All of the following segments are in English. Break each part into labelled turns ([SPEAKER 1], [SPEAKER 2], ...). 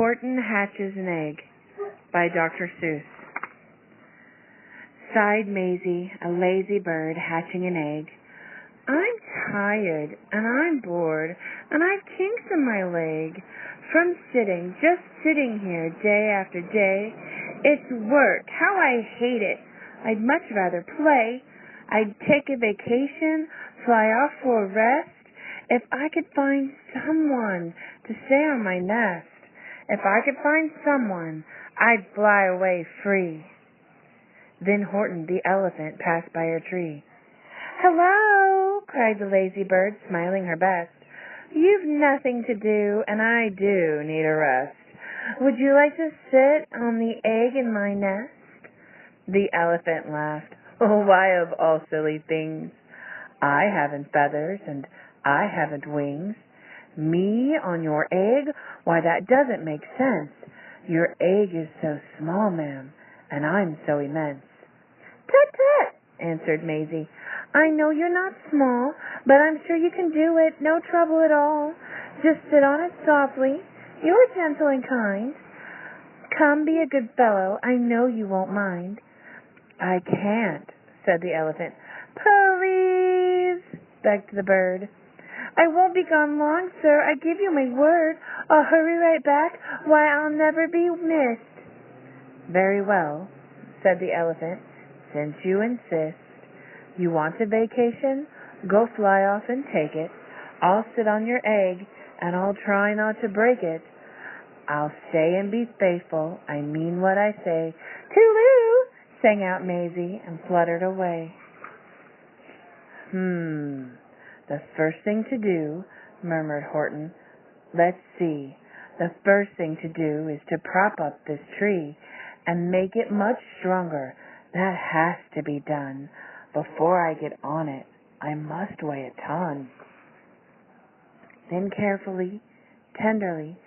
[SPEAKER 1] Horton Hatches an Egg by Dr. Seuss. Sighed Maisie, a lazy bird hatching an egg. I'm tired, and I'm bored, and I've kinks in my leg from sitting, just sitting here day after day. It's work. How I hate it. I'd much rather play. I'd take a vacation, fly off for a rest, if I could find someone to stay on my nest. If I could find someone, I'd fly away free. Then Horton the elephant passed by a tree. Hello, cried the lazy bird, smiling her best. You've nothing to do, and I do need a rest. Would you like to sit on the egg in my nest? The elephant laughed. Oh, why, of all silly things, I haven't feathers, and I haven't wings. Me on your egg? Why, that doesn't make sense. Your egg is so small, ma'am, and I'm so immense. Tut-tut, answered Maisie. I know you're not small, but I'm sure you can do it, no trouble at all. Just sit on it softly. You're gentle and kind. Come, be a good fellow. I know you won't mind. I can't, said the elephant. Please, begged the bird. I won't be gone long, sir. I give you my word. I'll hurry right back. Why, I'll never be missed. Very well, said the elephant. Since you insist, you want a vacation? Go fly off and take it. I'll sit on your egg, and I'll try not to break it. I'll stay and be faithful. I mean what I say. Toodaloo! Sang out Maisie and fluttered away. The first thing to do, murmured Horton. Let's see. The first thing to do is to prop up this tree and make it much stronger. That has to be done. Before I get on it, I must weigh a ton. Then carefully, tenderly,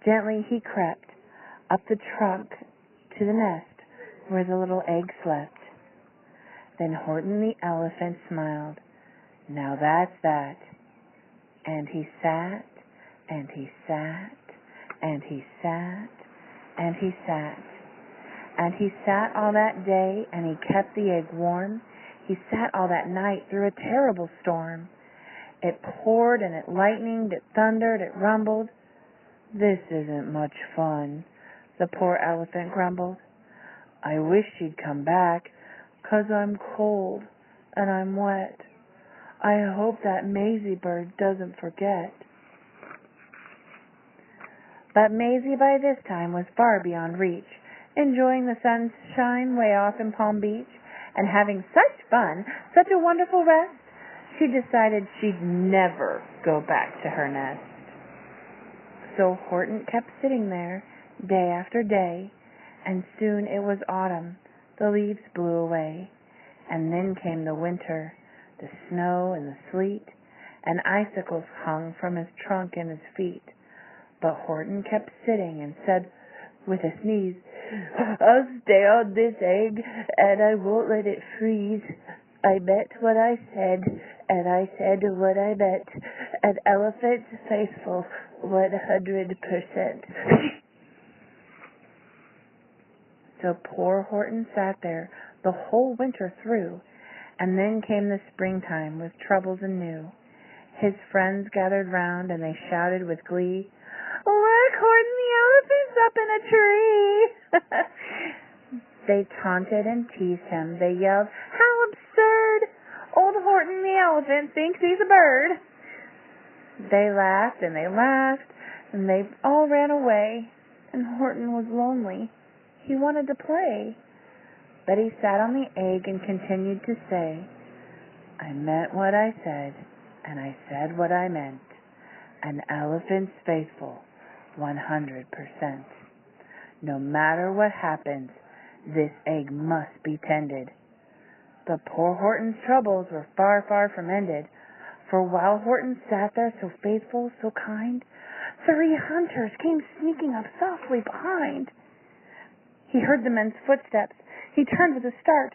[SPEAKER 1] gently he crept up the trunk to the nest where the little egg slept. Then Horton the elephant smiled. Now that's that. And he sat, and he sat, and he sat, and he sat. And he sat all that day, and he kept the egg warm. He sat all that night through a terrible storm. It poured, and it lightened, it thundered, it rumbled. This isn't much fun, the poor elephant grumbled. I wish she'd come back, 'cause I'm cold, and I'm wet. I hope that Maisie bird doesn't forget. But Maisie by this time was far beyond reach, enjoying the sunshine way off in Palm Beach, and having such fun, such a wonderful rest, she decided she'd never go back to her nest. So Horton kept sitting there, day after day, and soon it was autumn. The leaves blew away, and then came the winter, the snow and the sleet, and icicles hung from his trunk and his feet. But Horton kept sitting and said with a sneeze, I'll stay on this egg, and I won't let it freeze. I meant what I said, and I said what I meant. An elephant faithful, 100%. So poor Horton sat there the whole winter through, and then came the springtime with troubles anew. His friends gathered round, and they shouted with glee, Look, Horton the elephant's up in a tree! They taunted and teased him. They yelled, How absurd! Old Horton the elephant thinks he's a bird. They laughed, and they all ran away, and Horton was lonely. He wanted to play, but he sat on the egg and continued to say, I meant what I said, and I said what I meant. An elephant's faithful, 100%. No matter what happens, this egg must be tended. But poor Horton's troubles were far, far from ended, for while Horton sat there so faithful, so kind, 3 hunters came sneaking up softly behind. He heard the men's footsteps. He turned with a start.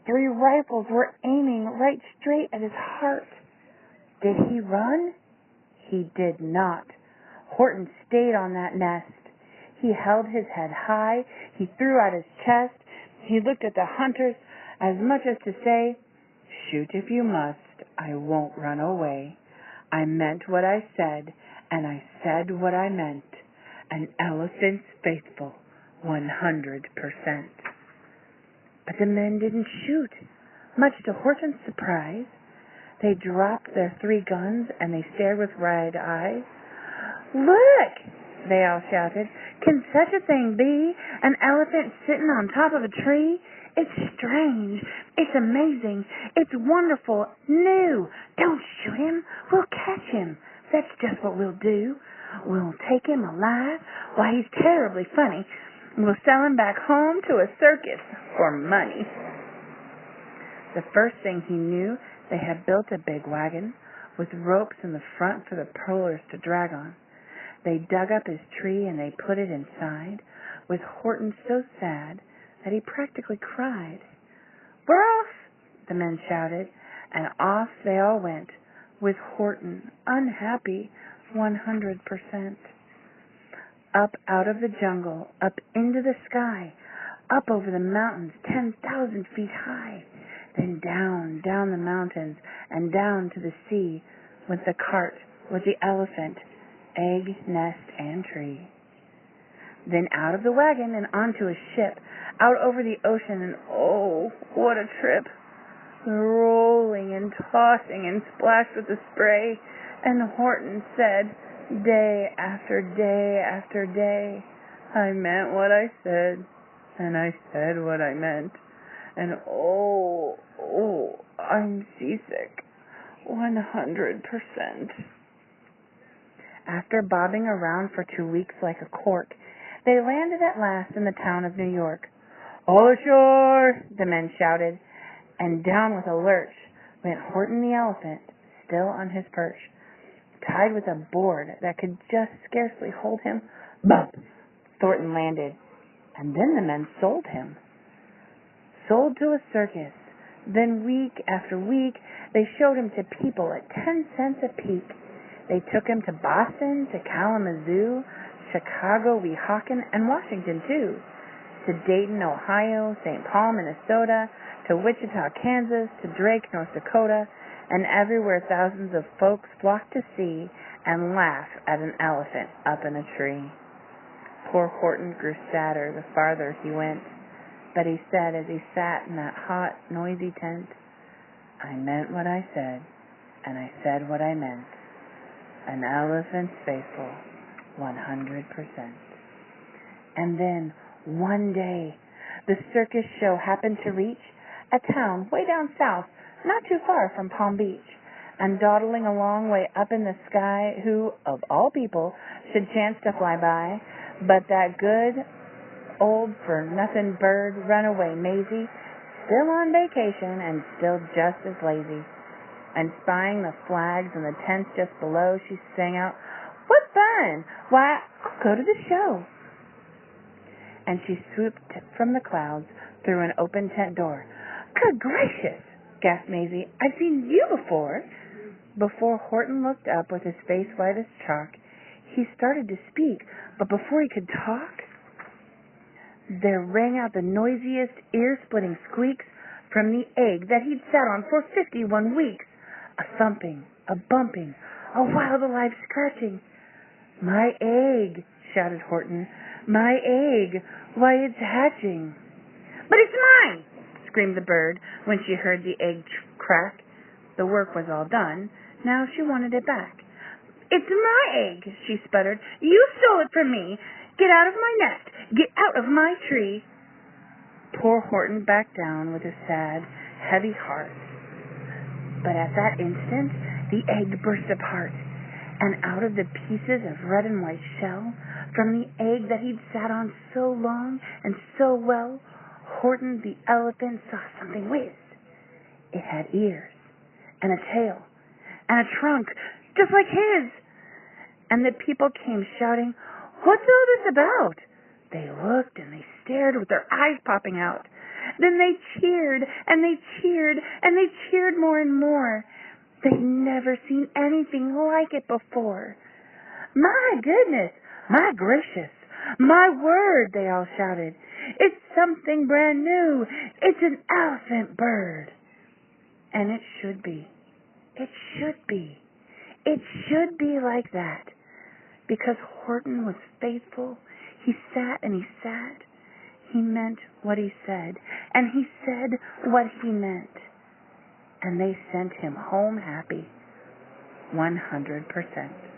[SPEAKER 1] 3 rifles were aiming right straight at his heart. Did he run? He did not. Horton stayed on that nest. He held his head high. He threw out his chest. He looked at the hunters as much as to say, "Shoot if you must. I won't run away. I meant what I said, and I said what I meant. An elephant's faithful, 100%. But the men didn't shoot, much to Horton's surprise. They dropped their 3 guns, and they stared with wide eyes. "Look!" they all shouted. "Can such a thing be? An elephant sitting on top of a tree? It's strange. It's amazing. It's wonderful. New. Don't shoot him. We'll catch him. That's just what we'll do. We'll take him alive. Why, he's terribly funny. We'll sell him back home to a circus for money." The first thing he knew, they had built a big wagon with ropes in the front for the pullers to drag on. They dug up his tree and they put it inside, with Horton so sad that he practically cried. "We're off!" the men shouted, and off they all went, with Horton unhappy 100%. Up out of the jungle, up into the sky, up over the mountains 10,000 feet high, then down, down the mountains, and down to the sea, with the cart, with the elephant, egg, nest, and tree. Then out of the wagon and onto a ship, out over the ocean, and oh, what a trip! Rolling and tossing and splashed with the spray, and Horton said, day after day after day, "I meant what I said, and I said what I meant, and oh, I'm seasick, 100%. After bobbing around for 2 weeks like a cork, they landed at last in the town of New York. "All ashore!" the men shouted, and down with a lurch went Horton the elephant, still on his perch, tied with a board that could just scarcely hold him. Bump! Thornton landed, and then the men sold him. Sold to a circus. Then week after week, they showed him to people at 10 cents a peek. They took him to Boston, to Kalamazoo, Chicago, Weehawken, and Washington, too. To Dayton, Ohio, St. Paul, Minnesota, to Wichita, Kansas, to Drake, North Dakota, and everywhere thousands of folks flocked to see and laugh at an elephant up in a tree. Poor Horton grew sadder the farther he went, but he said as he sat in that hot, noisy tent, "I meant what I said, and I said what I meant. An elephant's faithful, 100%. And then, one day, the circus show happened to reach a town way down south, not too far from Palm Beach, and dawdling a long way up in the sky, who, of all people, should chance to fly by, but that good old for-nothing bird, Runaway Maisie, still on vacation and still just as lazy. And spying the flags and the tents just below, she sang out, "What fun! Why, I'll go to the show." And she swooped from the clouds through an open tent door. "Good gracious!" gasped Maisie. "I've seen you before." Before Horton looked up with his face white as chalk, he started to speak, but before he could talk, there rang out the noisiest, ear-splitting squeaks from the egg that he'd sat on for 51 weeks. A thumping, a bumping, a wild, alive scratching. "My egg!" shouted Horton. "My egg! Why, it's hatching!" "But it's mine!" screamed the bird when she heard the egg crack. The work was all done. Now she wanted it back. "It's my egg!" she sputtered. "You stole it from me! Get out of my nest! Get out of my tree!" Poor Horton backed down with a sad, heavy heart. But at that instant, the egg burst apart, and out of the pieces of red and white shell, from the egg that he'd sat on so long and so well, Horton the elephant saw something whiz. It had ears, and a tail, and a trunk, just like his. And the people came shouting, "What's all this about?" They looked and they stared with their eyes popping out. Then they cheered, and they cheered, and they cheered more and more. They'd never seen anything like it before. "My goodness! My gracious! My word, they all shouted. It's something brand new. It's an elephant bird. And it should be. It should be. It should be like that. Because Horton was faithful. He sat and he sat. He meant what he said. And he said what he meant. And they sent him home happy. 100%.